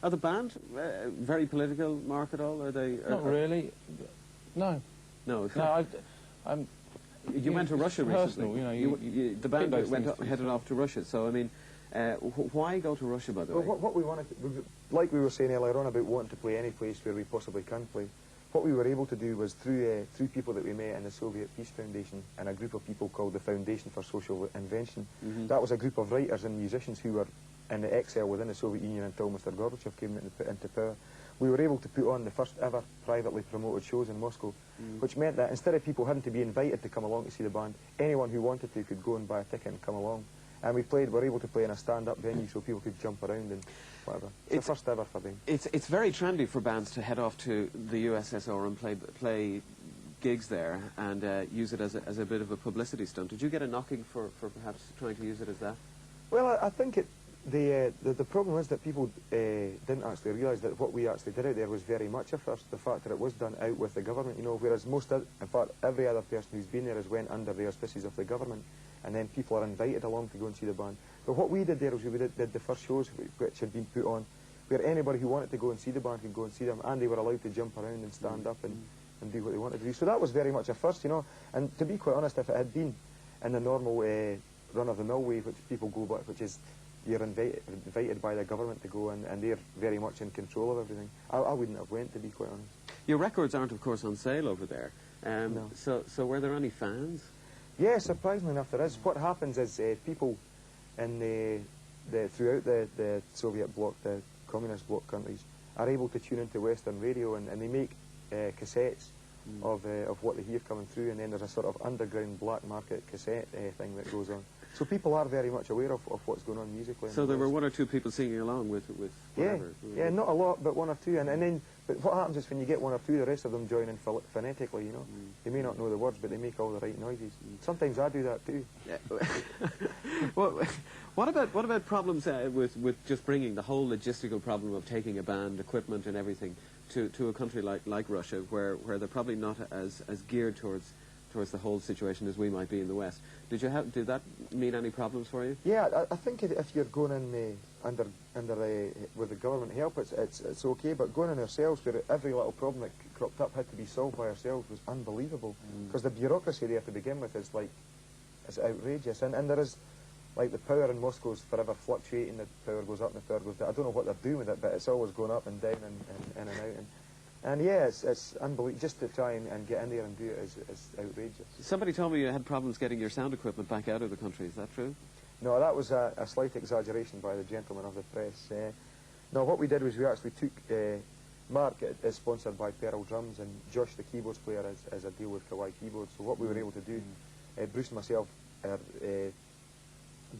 Are the band very political, Mark, at all? Are they? Not really. No. No. No, you went to Russia personal, recently. You know, the band headed off to Russia. So I mean, why go to Russia, by the way? Well, what we wanted, like we were saying earlier on about wanting to play any place where we possibly can play. What we were able to do was through people that we met in the Soviet Peace Foundation and a group of people called the Foundation for Social Invention. That was a group of writers and musicians who were in the exile within the Soviet Union until Mr. Gorbachev came into power. We were able to put on the first ever privately promoted shows in Moscow, which meant that instead of people having to be invited to come along to see the band, anyone who wanted to could go and buy a ticket and come along. And we were able to play in a stand-up venue so people could jump around and whatever. It's the first ever for them. It's very trendy for bands to head off to the USSR and play gigs there and use it as a bit of a publicity stunt. Did you get a knocking for perhaps trying to use it as that? Well, I think the problem is that people didn't actually realise that what we actually did out there was very much a first. The fact that it was done out with the government, you know, whereas in fact, every other person who's been there has went under the auspices of the government, and then people are invited along to go and see the band. But what we did there was we did the first shows which had been put on, where anybody who wanted to go and see the band could go and see them, and they were allowed to jump around and stand up and do what they wanted to do. So that was very much a first, you know. And to be quite honest, if it had been in the normal run-of-the-mill way, which people go by, which is you're invited by the government to go, and they're very much in control of everything, I wouldn't have went, to be quite honest. Your records aren't, of course, on sale over there. No. So were there any fans? Yeah, surprisingly enough, there is. What happens is people in throughout the Soviet bloc, the communist bloc countries, are able to tune into Western radio, and they make cassettes of what they hear coming through, and then there's a sort of underground black market cassette thing that goes on. So people are very much aware of what's going on musically. So there were one or two people singing along with whatever? Yeah, not a lot, but one or two. But what happens is when you get one or two, the rest of them join in phonetically, you know. They may not know the words, but they make all the right noises. Sometimes I do that too. Yeah. Well, what about problems with just bringing the whole logistical problem of taking a band, equipment and everything to a country like Russia, where they're probably not as geared towards the whole situation as we might be in the West? Did that mean any problems for you? Yeah, I think if you're going in with the government help, it's okay. But going in ourselves, where every little problem that cropped up had to be solved by ourselves, was unbelievable. Because the bureaucracy there to begin with is outrageous, and there is like the power in Moscow is forever fluctuating. The power goes up and the power goes down. I don't know what they're doing with it, but it's always going up and down and in and out. And yeah, it's unbelievable. Just to try and get in there and do it is outrageous. Somebody told me you had problems getting your sound equipment back out of the country. Is that true? No, that was a slight exaggeration by the gentleman of the press. No, what we did was we actually took... Mark is sponsored by Pearl Drums, and Josh, the keyboards player, is a deal with Kawai Keyboards. So what we were able to do, Bruce and myself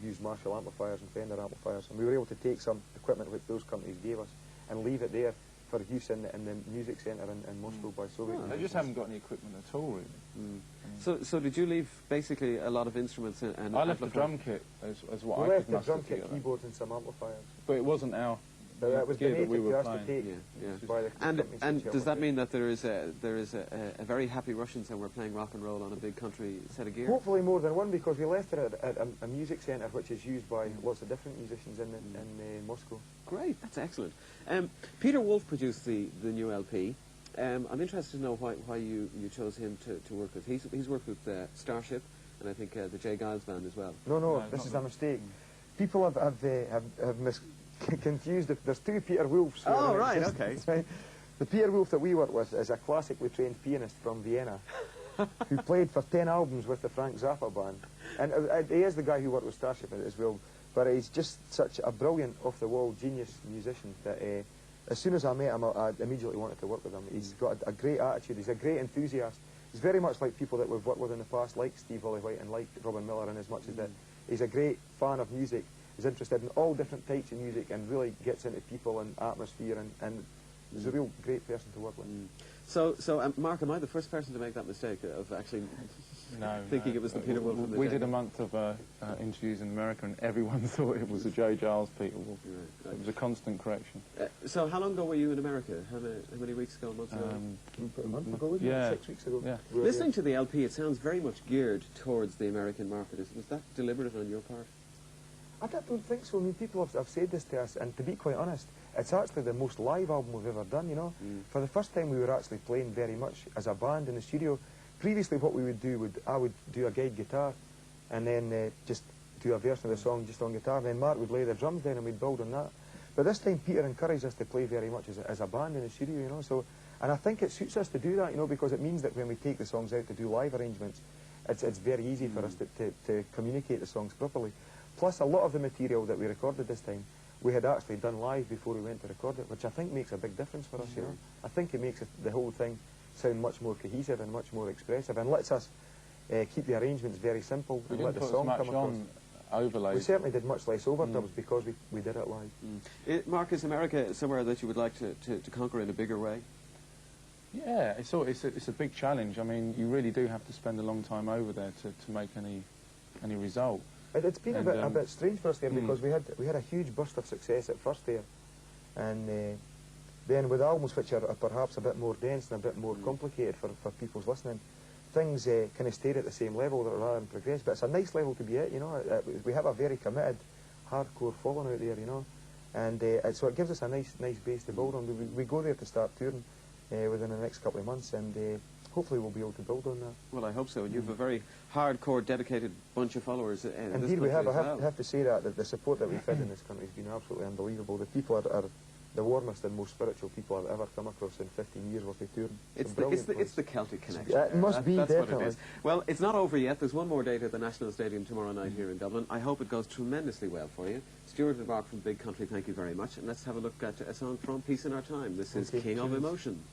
used Marshall amplifiers and Fender amplifiers, and we were able to take some equipment which those companies gave us and leave it there for use in the music centre in Moscow by Soviet. They just haven't got any equipment at all, really. So did you leave basically a lot of instruments and I left the drum kit as what we I left could the muster drum kit, together. keyboards and some amplifiers. But it wasn't our That was gear that we donated were to us to playing. take by the companies And which does that helped us. mean that there is a very happy Russian somewhere playing rock and roll on a big country set of gear? Hopefully more than one, because we left it at a music centre which is used by lots of different musicians in Moscow. Great, that's excellent. Peter Wolf produced the new LP. I'm interested to know why you chose him to work with. He's worked with Starship and I think the Jay Giles band as well. No, this is a mistake. People have confused. There's two Peter Wolfs. Oh, right, okay. Right. The Peter Wolf that we work with is a classically trained pianist from Vienna who played for 10 albums with the Frank Zappa band. And he is the guy who worked with Starship as well. But he's just such a brilliant, off-the-wall genius musician that as soon as I met him, I immediately wanted to work with him. He's got a great attitude. He's a great enthusiast. He's very much like people that we've worked with in the past, like Steve Hollywhite and like Robin Miller, in as much as that he's a great fan of music. He's interested in all different types of music and really gets into people and atmosphere, and he's a real great person to work with. So Mark, am I the first person to make that mistake of actually thinking it was the Peter Wolf? We did a month of interviews in America, and everyone thought it was a Jay Giles Peter Wolf. Right. It was a constant correction. So how long ago were you in America? How many weeks ago, months ago? A month ago, wasn't it? 6 weeks ago. Yeah. Listening to the LP, it sounds very much geared towards the American market. Was that deliberate on your part? I don't think so. I mean, people have said this to us, and to be quite honest, it's actually the most live album we've ever done, you know. For the first time we were actually playing very much as a band in the studio. Previously what we would do, I would do a guide guitar and then just do a version of the song just on guitar, and then Mark would lay the drums down and we'd build on that. But this time Peter encouraged us to play very much as a band in the studio, you know, so, and I think it suits us to do that, you know, because it means that when we take the songs out to do live arrangements, it's very easy for us to communicate the songs properly. Plus a lot of the material that we recorded this time, we had actually done live before we went to record it, which I think makes a big difference for us, you know. I think it makes the whole thing sound much more cohesive and much more expressive, and lets us keep the arrangements very simple and let the song come across. Overlays. We certainly did much less overdubs because we did it live. Mark, is America somewhere that you would like to conquer in a bigger way? Yeah, it's a big challenge. I mean, you really do have to spend a long time over there to make any result. It's been a bit strange for us there because we had a huge burst of success at first there, and then with albums which are perhaps a bit more dense and a bit more complicated for people's listening, things kind of stayed at the same level rather than progress. But it's a nice level to be at, you know. We have a very committed, hardcore following out there, you know, and so it gives us a nice base to build on. We go there to start touring within the next couple of months, and hopefully we'll be able to build on that. Well, I hope so. And you have a very hardcore, dedicated bunch of followers. Indeed, we have. I have to say that the support that we've had in this country has been absolutely unbelievable. The people are the warmest and most spiritual people I've ever come across in 15 years worth of touring. It's the Celtic connection. Yeah, it must be, that's definitely. What it is. Well, it's not over yet. There's one more date at the National Stadium tomorrow night here in Dublin. I hope it goes tremendously well for you. Stuart and Mark from Big Country, thank you very much. And let's have a look at a song from Peace in Our Time. This is King of Emotion.